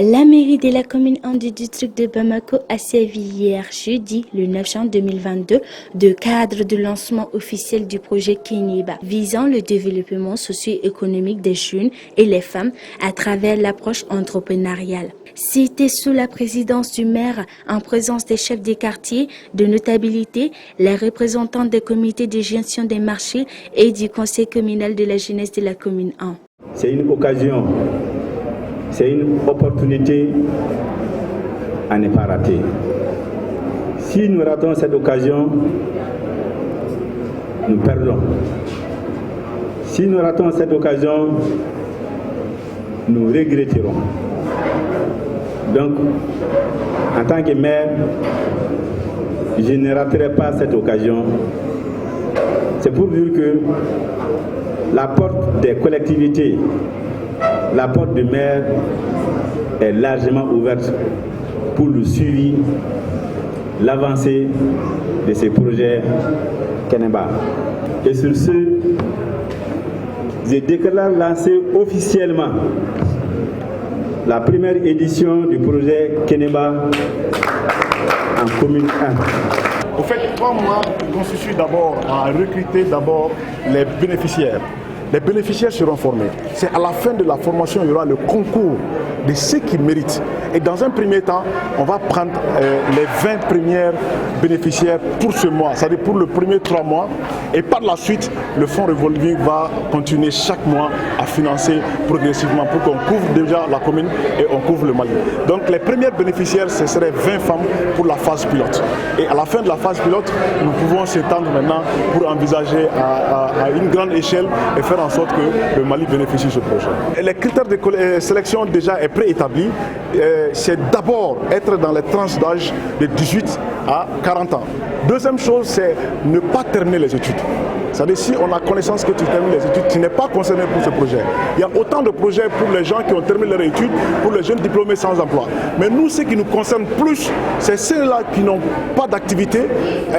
La mairie de la commune 1 du district de Bamako a servi hier jeudi, le 9 juin 2022, de cadre de lancement officiel du projet Keneba, visant le développement socio-économique des jeunes et les femmes à travers l'approche entrepreneuriale. C'était sous la présidence du maire, en présence des chefs des quartiers, de notabilité, les représentants des comités de gestion des marchés et du conseil communal de la jeunesse de la commune 1. C'est une occasion. C'est une opportunité à ne pas rater. Si nous ratons cette occasion, nous perdons. Si nous ratons cette occasion, nous regretterons. Donc, en tant que maire, je ne raterai pas cette occasion. C'est pour dire que la porte des collectivités, la porte du maire est largement ouverte pour le suivi, l'avancée de ces projets Keneba. Et sur ce, je déclare lancer officiellement la première édition du projet Keneba en commune 1. Au fait, 3 mois constituent d'abord à recruter les bénéficiaires. Les bénéficiaires seront formés. C'est à la fin de la formation, il y aura le concours de ceux qui méritent. Et dans un premier temps, on va prendre les 20 premiers bénéficiaires pour ce mois, c'est-à-dire pour le premier 3 mois. Et par la suite, le fonds revolving va continuer chaque mois à financer progressivement pour qu'on couvre déjà la commune et on couvre le Mali. Donc les premiers bénéficiaires, ce seraient 20 femmes pour la phase pilote. Et à la fin de la phase pilote, nous pouvons s'étendre maintenant pour envisager à une grande échelle et faire en sorte que le Mali bénéficie de ce projet. Et les critères de sélection déjà est préétabli. C'est d'abord être dans les tranches d'âge de 18 à 40 ans. Deuxième chose, c'est ne pas terminer les études. C'est-à-dire si on a connaissance que tu termines les études, tu n'es pas concerné pour ce projet. Il y a autant de projets pour les gens qui ont terminé leurs études, pour les jeunes diplômés sans emploi. Mais nous, ce qui nous concerne plus, c'est ceux-là qui n'ont pas d'activité,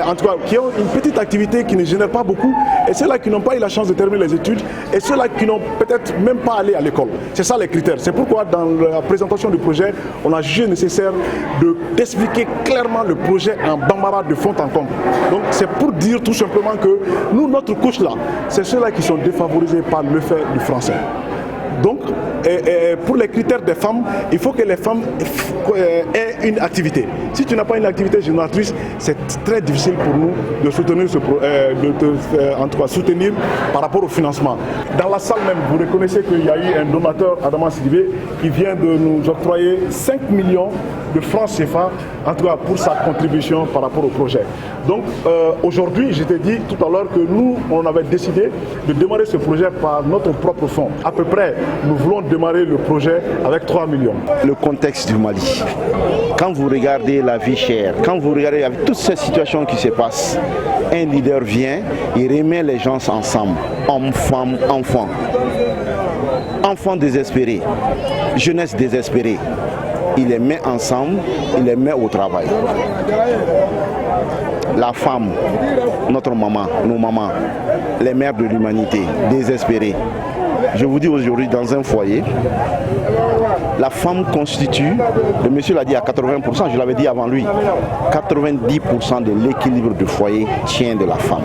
en tout cas qui ont une petite activité qui ne génère pas beaucoup, et ceux-là qui n'ont pas eu la chance de terminer les études, et ceux-là qui n'ont peut-être même pas allé à l'école. C'est ça les critères. C'est pourquoi dans la présentation du projet, on a jugé nécessaire d'expliquer clairement le projet en bambara de fond en comble. Donc c'est pour dire tout simplement que nous, notre couche là, c'est ceux-là qui sont défavorisés par le fait du français. Donc, pour les critères des femmes, il faut que les femmes aient une activité. Si tu n'as pas une activité génératrice, c'est très difficile pour nous de soutenir en tout cas soutenir par rapport au financement. Dans la salle même, vous reconnaissez qu'il y a eu un donateur, Adama Sidibé, qui vient de nous octroyer 5 millions de francs CFA, en tout cas pour sa contribution par rapport au projet. Donc aujourd'hui, je t'ai dit tout à l'heure que nous, on avait décidé de démarrer ce projet par notre propre fonds. À peu près, nous voulons démarrer le projet avec 3 millions. Le contexte du Mali, quand vous regardez la vie chère, quand vous regardez avec toutes ces situations qui se passent, un leader vient, il remet les gens ensemble, hommes, femmes, enfants. Enfants désespérés, jeunesse désespérée. Il les met ensemble, il les met au travail. La femme, notre maman, nos mamans, les mères de l'humanité, désespérées. Je vous dis aujourd'hui, dans un foyer, la femme constitue, le monsieur l'a dit à 80%, je l'avais dit avant lui, 90% de l'équilibre du foyer tient de la femme.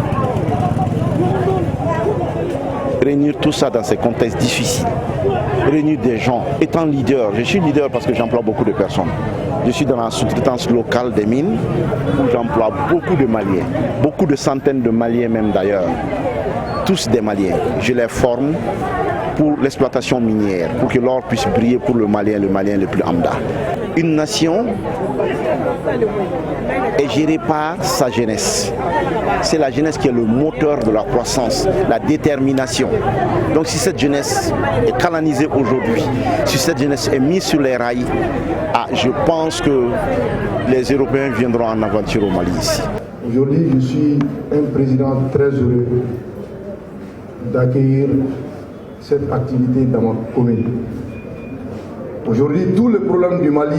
Réunir tout ça dans ces contextes difficiles, réunir des gens, étant leader, je suis leader parce que j'emploie beaucoup de personnes. Je suis dans la sous-traitance locale des mines où j'emploie beaucoup de Maliens, beaucoup de centaines de Maliens même d'ailleurs, tous des Maliens. Je les forme pour l'exploitation minière, pour que l'or puisse briller pour le Malien le plus lambda. Une nation est gérée par sa jeunesse. C'est la jeunesse qui est le moteur de la croissance, la détermination. Donc si cette jeunesse est canalisée aujourd'hui, si cette jeunesse est mise sur les rails, je pense que les Européens viendront en aventure au Mali ici. Aujourd'hui, je suis un président très heureux d'accueillir cette activité dans ma commune. Aujourd'hui, tout le problème du Mali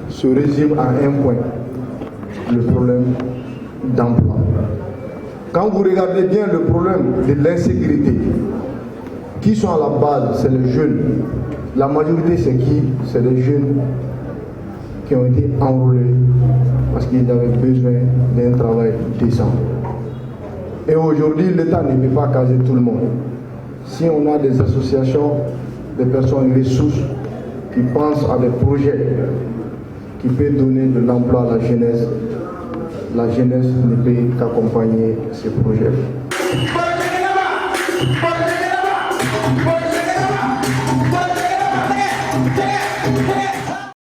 se résume à un point, le problème d'emploi. Quand vous regardez bien le problème de l'insécurité, qui sont à la base, c'est les jeunes. La majorité, c'est qui? C'est des jeunes qui ont été enrôlés parce qu'ils avaient besoin d'un travail décent. Et aujourd'hui, l'État ne peut pas caser tout le monde. Si on a des associations, des personnes ressources qui pensent à des projets qui peuvent donner de l'emploi à la jeunesse ne peut qu'accompagner ces projets. Yeah.